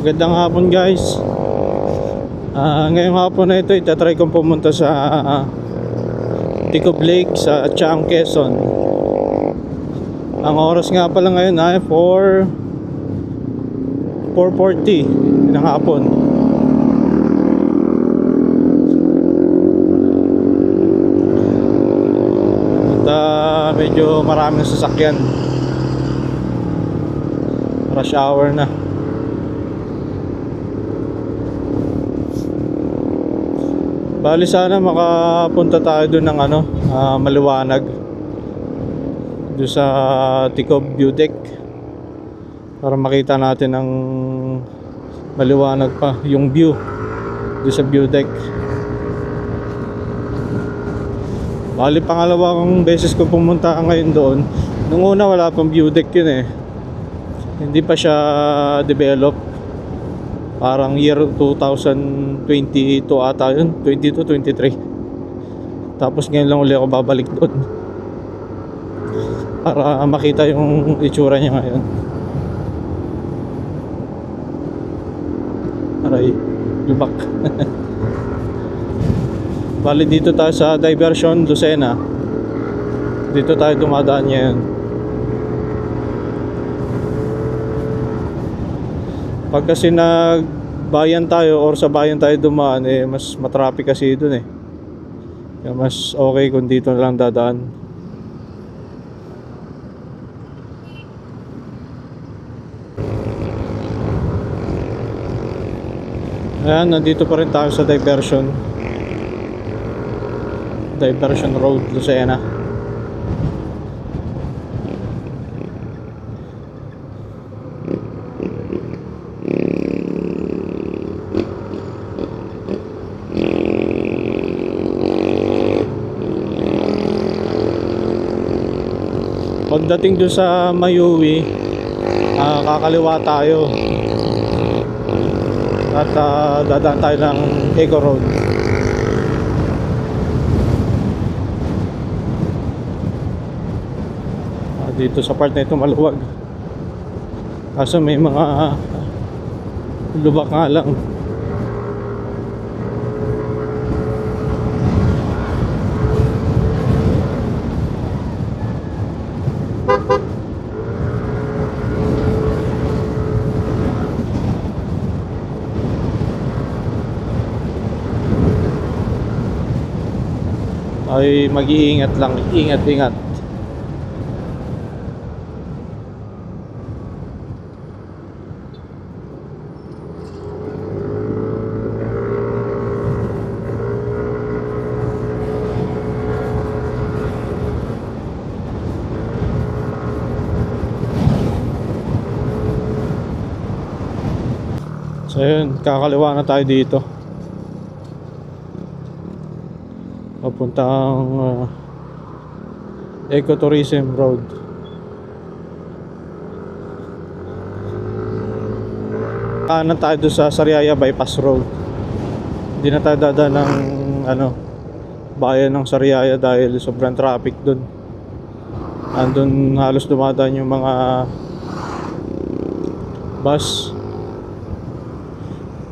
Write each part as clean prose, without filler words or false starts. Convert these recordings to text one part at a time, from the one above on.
Magandang hapon guys. Ngayong hapon na ito itatry kong pumunta sa Ticob Lake sa Atchang, Quezon. Ang oras nga pala ngayon ay 4:40 ng hapon. At medyo maraming sasakyan. Rush hour na. Bali sana makapunta tayo doon ng maliwanag doon sa Ticob View Deck para makita natin ang maliwanag pa yung view doon sa view deck. Bali pangalawa kong beses ko pumunta ngayon doon. Nung una wala pang view deck yun hindi pa siya develop. Parang year 2022 ata yun, 22-23. Tapos ngayon lang uli ako babalik doon para makita yung itsura niya ngayon. Aray, lubak. Bali dito tayo sa Diversion Lucena. Dito tayo dumadaan ngayon. Pag kasi nagbayan tayo or sa bayan tayo dumaan mas matraffic kasi doon kaya mas okay kung dito na lang dadaan. Ayan, nandito pa rin tayo sa Diversion Road, Lucena. Pagdating doon sa Mayuwi, kakaliwa tayo at dadaan tayo ng Eco Road. Dito sa part na ito maluwag, kaso may mga lubak nga lang. Ay mag-iingat lang, ingat. So yun, kakaliwa na tayo dito papuntang Ecotourism Road. Kanan tayo doon sa Sariaya Bypass Road. Hindi na tayo dadaan ng bayan ng Sariaya dahil sobrang traffic doon. Andun halos dumadaan yung mga bus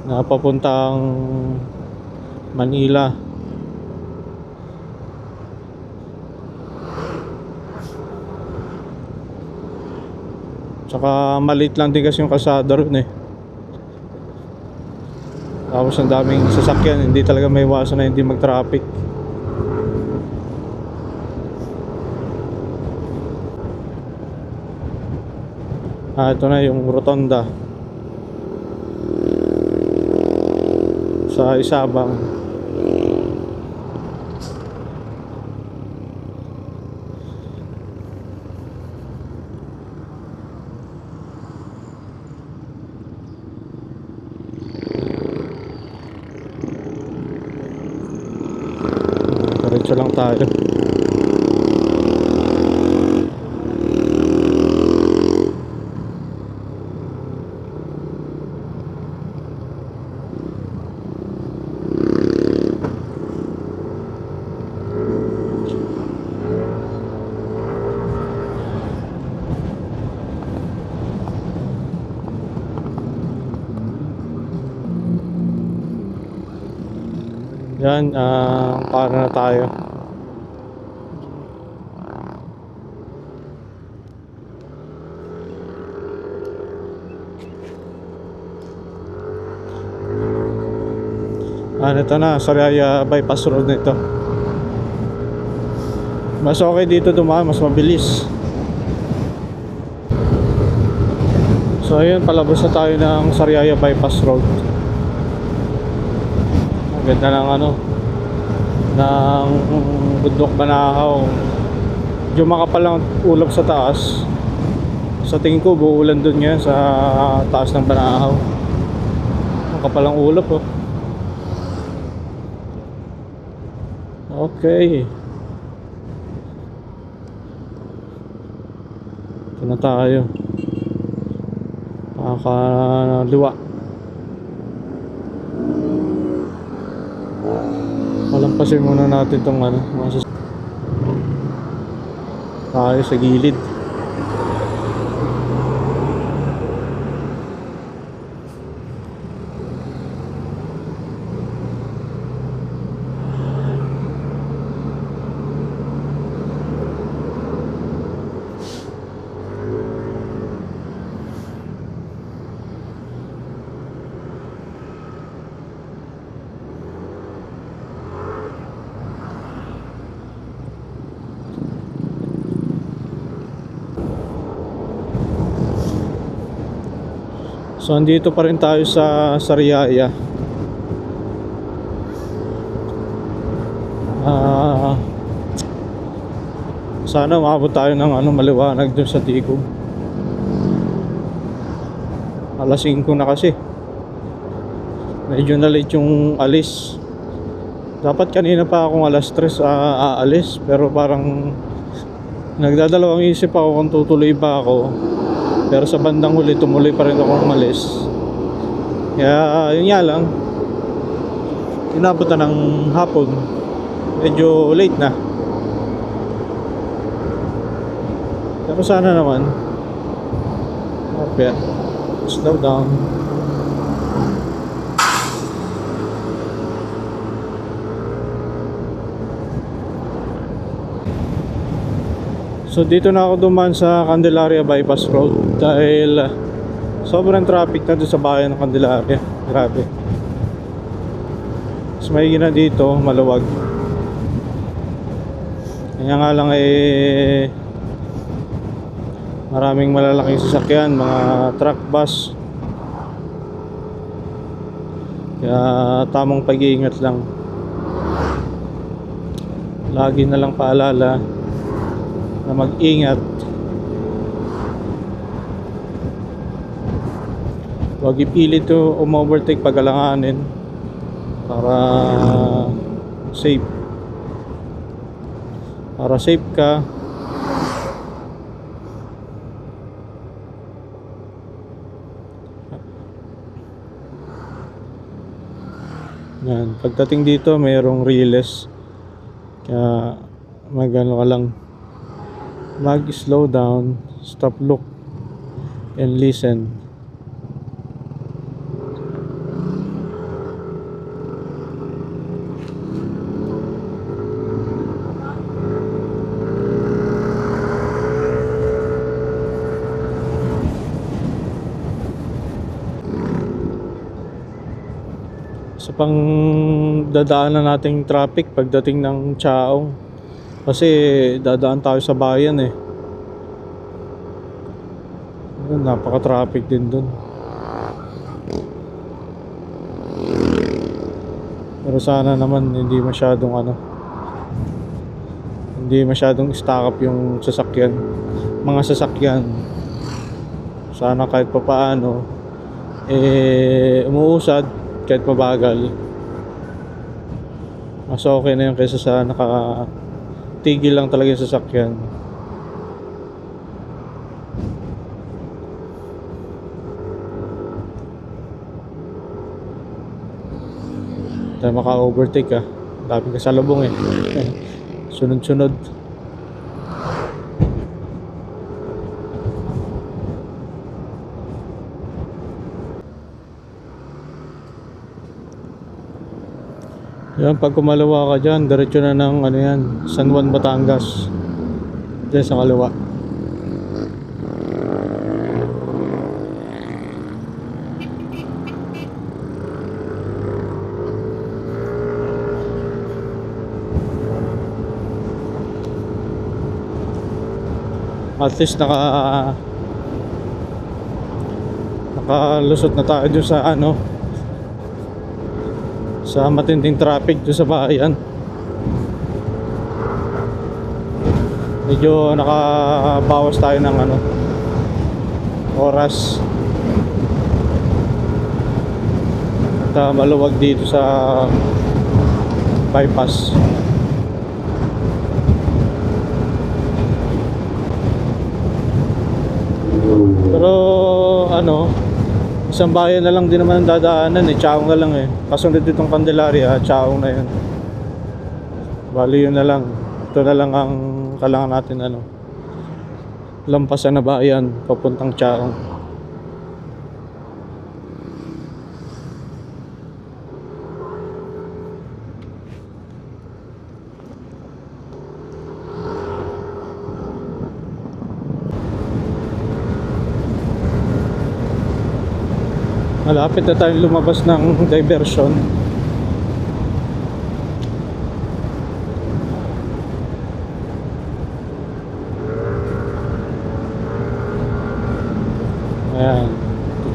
na papuntang Manila. Tsaka maliit lang din kasi yung kalsada ron Tapos ang daming sasakyan, hindi talaga may iwasan na hindi mag-traffic. Ito na yung rotonda sa Isabang. Diretso lang tayo. Yan, para na tayo. Ito na, Sariaya bypass road nito. Mas okay dito dumaan, mas mabilis. So ayun, palabas na tayo ng Sariaya bypass road. Ang ganda ng ng bundok Banahaw. Medyo makapal lang ulap sa taas. Sa tingin ko buulan dun ngayon sa taas ng Banahaw. Makapal ang ulap oh. Okay. Ito na tayo. Pakaliwa. Palampasin muna natin itong tayo sa gilid. So andito pa rin tayo sa Sariaya. Sana maabot tayo ng maliwanag dun sa Tigog. Alas 5 na kasi. Medyo na late yung alis. Dapat kanina pa akong alas 3 aalis, pero parang nagdadalawang isip ako kung tutuloy ba ako. Pero sa bandang huli tumuloy pa rin akong umalis. Kaya yun nga lang, inabot na ng hapon. Medyo late na. Pero sana naman okay, slow down. So dito na ako dumaan sa Candelaria bypass road dahil sobrang traffic na doon sa bayan ng Candelaria. Grabe. Mas maigi na dito, maluwag. Kaya nga lang maraming malalaking sasakyan, mga truck, bus. Kaya tamang pag-iingat lang. Lagi na lang paalala na mag-ingat. Huwag ipilit to overtake pag alanganin para safe. Para safe ka. Yan, pagdating dito mayroong riles. Kaya magano ka lang, mag-slow down, stop, look, and listen. Sa pang dadaanan nating traffic pagdating ng Chaong, kasi dadaan tayo sa bayan napaka-traffic din dun. Pero sana naman hindi masyadong stack up yung mga sasakyan. Sana kahit papaano umuusad kahit mabagal. Mas okay na yun kaysa sa nakatigil lang talaga yung sasakyan. Tayo maka-overtake dami ka sa lubong sunod-sunod. Yan, pag kumalawa ka dyan, diretso na ng ano yan, San Juan, Batangas. Diyan sa kaliwa. At least nakalusot na tayo dun sa ano, sa matinding traffic dun sa bayan. Medyo nakabawas tayo ng ano, oras. At maluwag dito sa bypass. Pero ano, isang bayan na lang din naman ang dadaanan eh, Chaong na lang eh. Kasunod ditong Candelaria, Chaong na yun. Bali yun na lang. Ito na lang ang kailangan natin ano, lampasan na bayan papuntang Chaong. Malapit na tayong lumabas ng diversion. Ayan,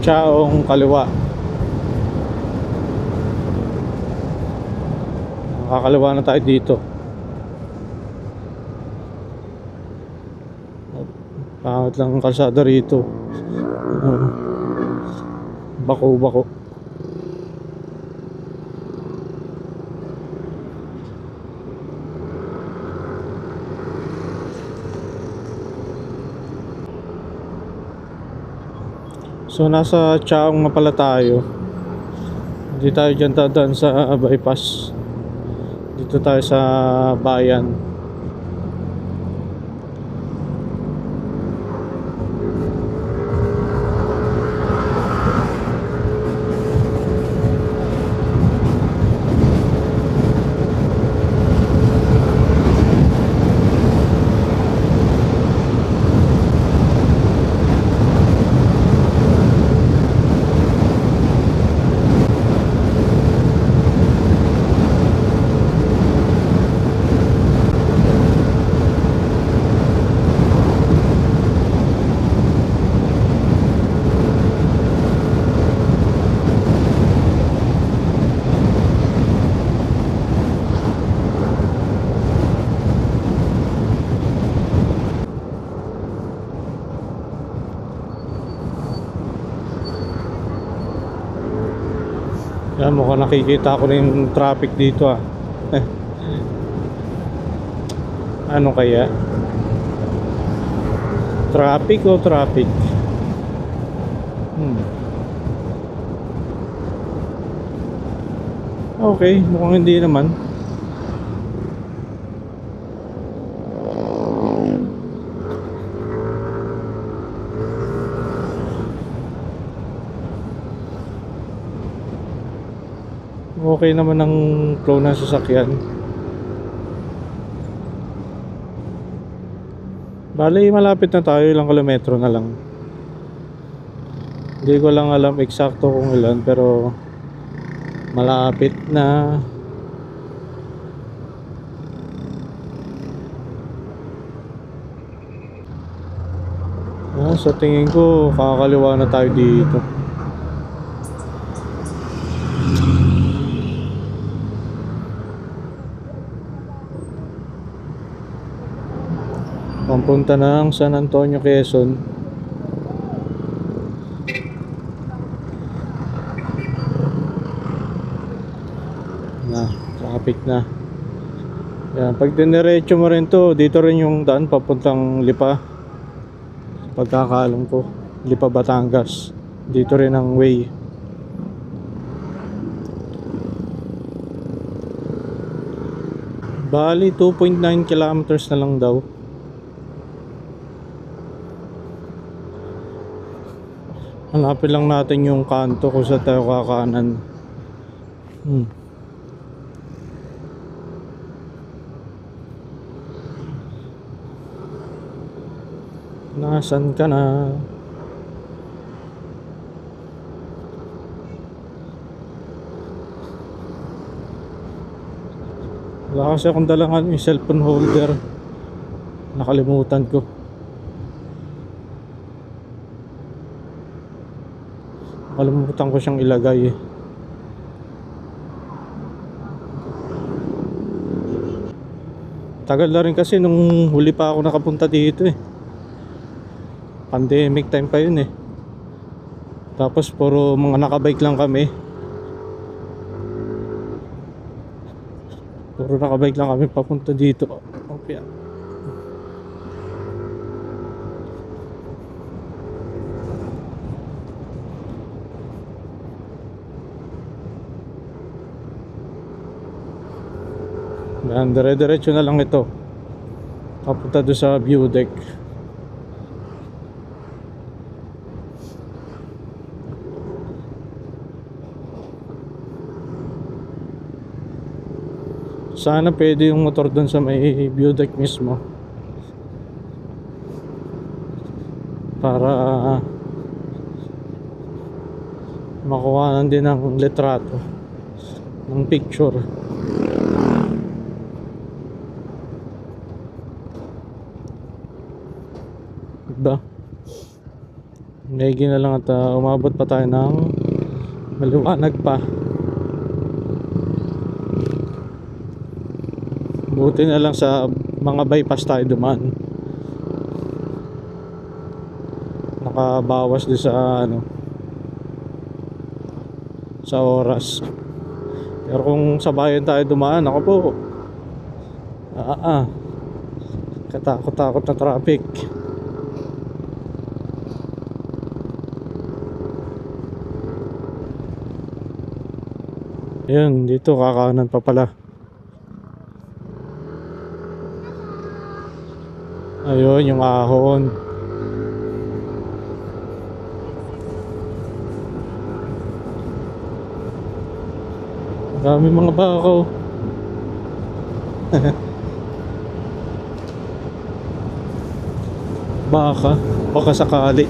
Chaong kaliwa. Nakakaliwa na tayo dito. Pangit lang ang kalsada rito. Bako. So nasa Chaong na pala tayo. Hindi tayo dyan dadaan sa bypass. Dito tayo sa bayan. Yan, mukhang nakikita ko na yung traffic dito ah. Ano kaya? Traffic o traffic? Okay, mukhang hindi naman. Okay naman ang flow ng sasakyan. Bali, malapit na tayo, ilang kilometro na lang. Hindi ko lang alam eksakto kung ilan, pero malapit na. Sa tingin ko, kakaliwa na tayo dito. Pampunta ng San Antonio, Quezon. Traffic na. Yan, pag diniretso mo rin to, dito rin yung daan papuntang Lipa. Pagkakaalam ko, Lipa, Batangas. Dito rin ang way. Bali 2.9 kilometers na lang daw. Hanapin lang natin yung kanto kung saan tayo kakanan. Nasaan ka na? Wala kasi akong dalang yung cellphone holder. Nakalimutan ko. Nakalimutan ko siyang ilagay. Tagal na rin kasi nung huli pa ako nakapunta dito eh. Pandemic time pa yun eh. Tapos puro mga nakabike lang kami. Puro nakabike lang kami papunta dito. Okay. Yan, dire-diretso na lang ito. Papunta doon sa view deck. Sana pwede yung motor doon sa may view deck mismo. Para makuha din ng litrato ng picture. Diba? Ngayon na lang at umabot pa tayo ng maliwanag pa. Buti na lang sa mga bypass tayo dumaan. Nakabawas din sa sa oras. Pero kung sa bayan tayo dumaan, ako po katakot-takot na traffic. Ayun, dito kakanan pa pala. Ayun, yung ahon. Dami mga bakaw. Baka sakali.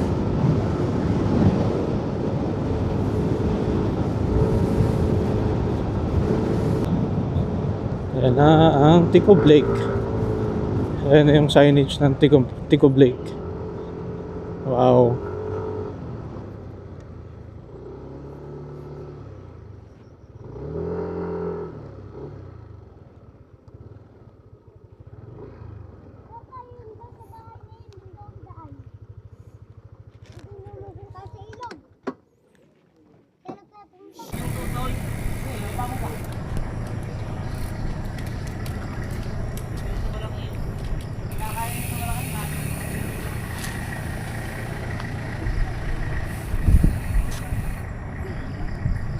Ayan na ang Tico Blake. Ayan na yung signage ng Tico Blake. Wow.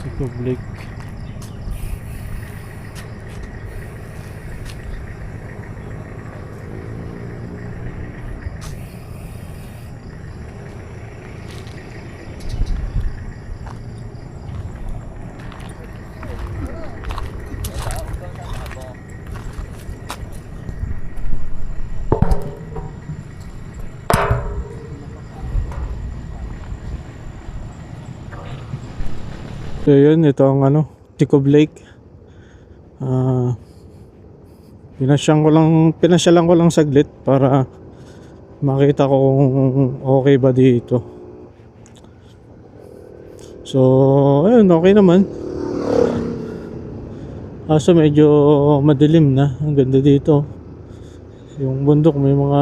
Tico Blake. So yun, ito ang Tico Blake. Pinasyalan ko lang saglit para makita ko kung okay ba dito. So ayun, okay naman. Kaso medyo madilim na. Ang ganda dito. Yung bundok may mga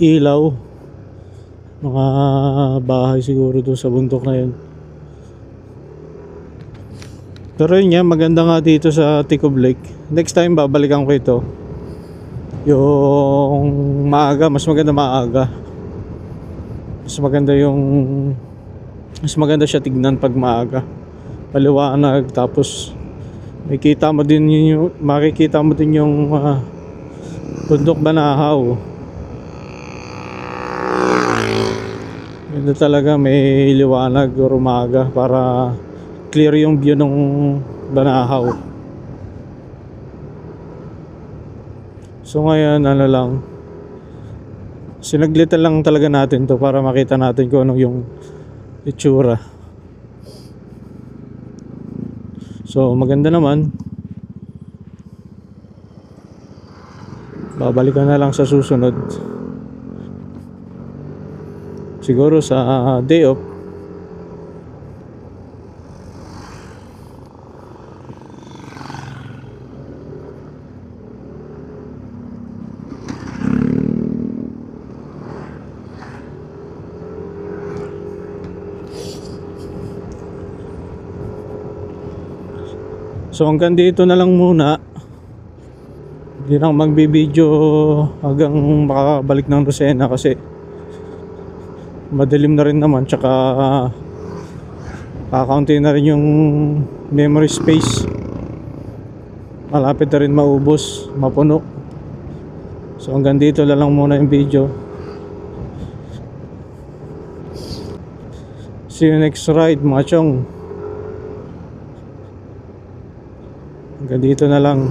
ilaw, mga bahay siguro doon sa bundok na yun. Pero yun nga, maganda nga dito sa Tico Blake. Next time babalikan ko ito. Yung maaga, mas maganda maaga. Mas maganda siya tignan pag maaga. Paliwanag, tapos makikita mo din yung bundok Banahaw. Ganda talaga, may liwanag o umaga para clear yung view ng Banahaw. So ngayon Sinaglitan lang talaga natin to para makita natin kung ano yung itsura. So maganda naman. Babalikan na lang sa susunod. Siguro sa day off. So hanggang dito na lang muna. Hindi na ako magbibideo hanggang makabalik ng Lucena kasi madilim na rin naman, tsaka kakaunti na rin yung memory space. Malapit na rin maubos, mapuno. So hanggang dito na lang muna yung video. See you next ride mga chong. Hanggang dito na lang.